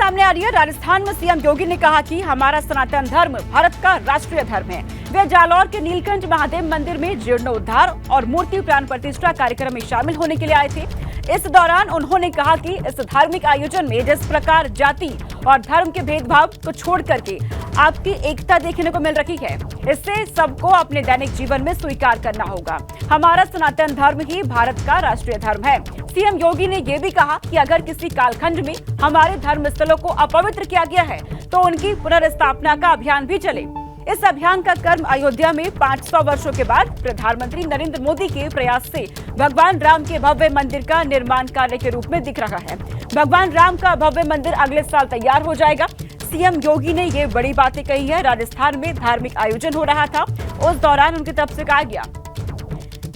सामने आ रही है। राजस्थान में सीएम योगी ने कहा कि हमारा सनातन धर्म भारत का राष्ट्रीय धर्म है। वे जालौर के नीलकंठ महादेव मंदिर में जीर्णोद्धार और मूर्ति प्राण प्रतिष्ठा कार्यक्रम में शामिल होने के लिए आए थे। इस दौरान उन्होंने कहा कि इस धार्मिक आयोजन में जिस प्रकार जाति और धर्म के भेदभाव को छोड़ करके आपकी एकता देखने को मिल रही है, इससे सबको अपने दैनिक जीवन में स्वीकार करना होगा। हमारा सनातन धर्म ही भारत का राष्ट्रीय धर्म है। सीएम योगी ने यह भी कहा कि अगर किसी कालखंड में हमारे धर्म स्थलों को अपवित्र किया गया है तो उनकी पुनर्स्थापना का अभियान भी चले। इस अभियान का कर्म अयोध्या में 500 वर्षों के बाद प्रधानमंत्री नरेंद्र मोदी के प्रयास से भगवान राम के भव्य मंदिर का निर्माण कार्य के रूप में दिख रहा है। भगवान राम का भव्य मंदिर अगले साल तैयार हो जाएगा। सीएम योगी ने ये बड़ी बातें कही है। राजस्थान में धार्मिक आयोजन हो रहा था, उस दौरान उनकी तरफ से कहा गया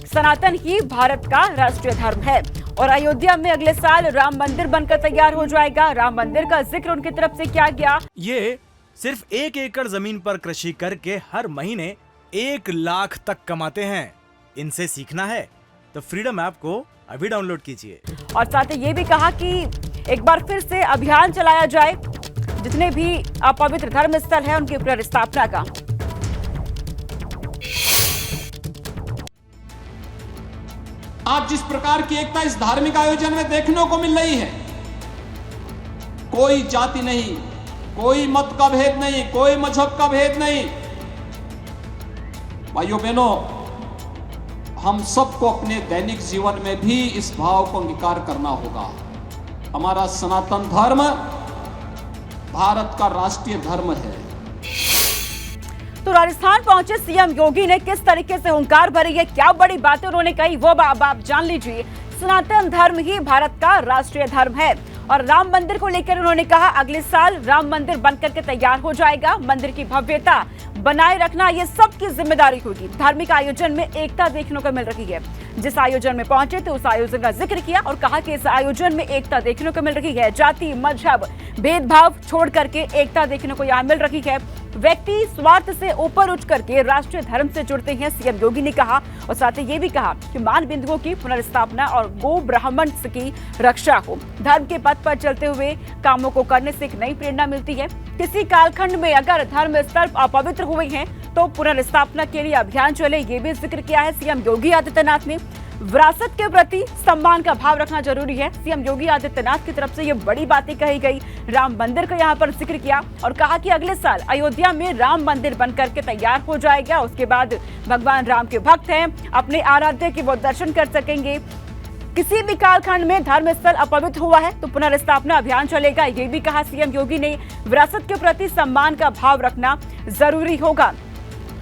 सनातन ही भारत का राष्ट्रीय धर्म है और अयोध्या में अगले साल राम मंदिर बनकर तैयार हो जाएगा। राम मंदिर का जिक्र उनकी तरफ से किया गया। ये सिर्फ 1 एकड़ जमीन पर कृषि करके हर महीने 1 लाख तक कमाते हैं। इनसे सीखना है तो फ्रीडम ऐप को अभी डाउनलोड कीजिए। और साथ ही ये भी कहा कि एक बार फिर से अभियान चलाया जाए, जितने भी अपवित्र धर्म स्थल है उनकी पुनर्स्थापना का। आज जिस प्रकार की एकता इस धार्मिक आयोजन में देखने को मिल रही है, कोई जाति नहीं, कोई मत का भेद नहीं, कोई मजहब का भेद नहीं। भाइयों बहनों, हम सबको अपने दैनिक जीवन में भी इस भाव को अंगीकार करना होगा। हमारा सनातन धर्म भारत का राष्ट्रीय धर्म है। तो राजस्थान पहुंचे सीएम योगी ने किस तरीके से हुंकार भरी है, क्या बड़ी बातें उन्होंने कही, वो आप जान लीजिए। सनातन धर्म ही भारत का राष्ट्रीय धर्म है और राम मंदिर को लेकर उन्होंने कहा अगले साल राम मंदिर बनकर के तैयार हो जाएगा। मंदिर की भव्यता बनाए रखना ये सबकी जिम्मेदारी होगी। धार्मिक आयोजन में एकता देखने को मिल रही है। जिस आयोजन में पहुंचे तो उस आयोजन का जिक्र किया और कहा कि इस आयोजन में एकता देखने को मिल रही है। जाति मजहब भेदभाव छोड़ करके एकता देखने को यहाँ मिल रही है। व्यक्ति स्वार्थ से ऊपर उठ करके राष्ट्रीय धर्म से जुड़ते हैं, सीएम योगी ने कहा। और साथ ही ये भी कहा कि मान बिंदुओं की पुनर्स्थापना और गो ब्राह्मण की रक्षा हो। धर्म के पथ पर चलते हुए कामों को करने से एक नई प्रेरणा मिलती है। किसी कालखंड में अगर धर्म स्थल अपवित्र हुए हैं तो पुनर्स्थापना के लिए अभियान चले, ये भी जिक्र किया है सीएम योगी आदित्यनाथ ने। विरासत के प्रति सम्मान का भाव रखना जरूरी है। सीएम योगी आदित्यनाथ की तरफ से ये बड़ी बातें कही गई। राम मंदिर का यहाँ पर जिक्र किया और कहा कि अगले साल अयोध्या में राम मंदिर बनकर के तैयार हो जाएगा। उसके बाद भगवान राम के भक्त हैं, अपने आराध्य के वो दर्शन कर सकेंगे। किसी भी कालखंड में धर्म स्थल अपवित्र हुआ है तो पुनर्स्थापना अभियान चलेगा, ये भी कहा सीएम योगी ने। विरासत के प्रति सम्मान का भाव रखना जरूरी होगा।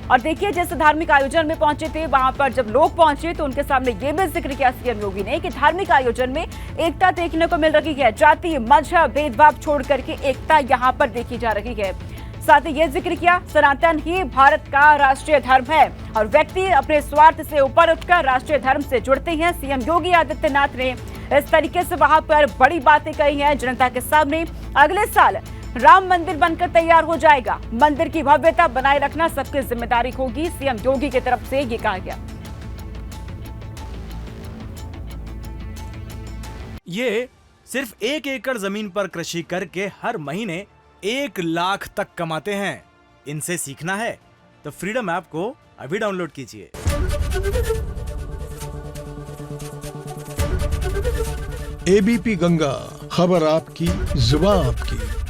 और देखिए, जिस धार्मिक आयोजन में पहुंचे थे वहां पर जब लोग पहुंचे तो उनके सामने ये भी जिक्र किया सीएम योगी ने कि धार्मिक आयोजन में एकता देखने को मिल रही है। जाति मजहब भेदभाव छोड़ करके एकता यहाँ पर देखी जा रही है। साथ ही ये जिक्र किया सनातन ही भारत का राष्ट्रीय धर्म है और व्यक्ति अपने स्वार्थ से ऊपर उठकर राष्ट्रीय धर्म से जुड़ते हैं। सीएम योगी आदित्यनाथ ने इस तरीके से वहां पर बड़ी बातें कही हैं जनता के सामने। अगले साल राम मंदिर बनकर तैयार हो जाएगा। मंदिर की भव्यता बनाए रखना सबकी जिम्मेदारी होगी, सीएम योगी की तरफ से ये कहा गया। ये सिर्फ 1 एकड़ जमीन पर कृषि करके हर महीने 1 लाख तक कमाते हैं। इनसे सीखना है तो फ्रीडम ऐप को अभी डाउनलोड कीजिए। एबीपी गंगा, खबर आपकी, जुबान आपकी।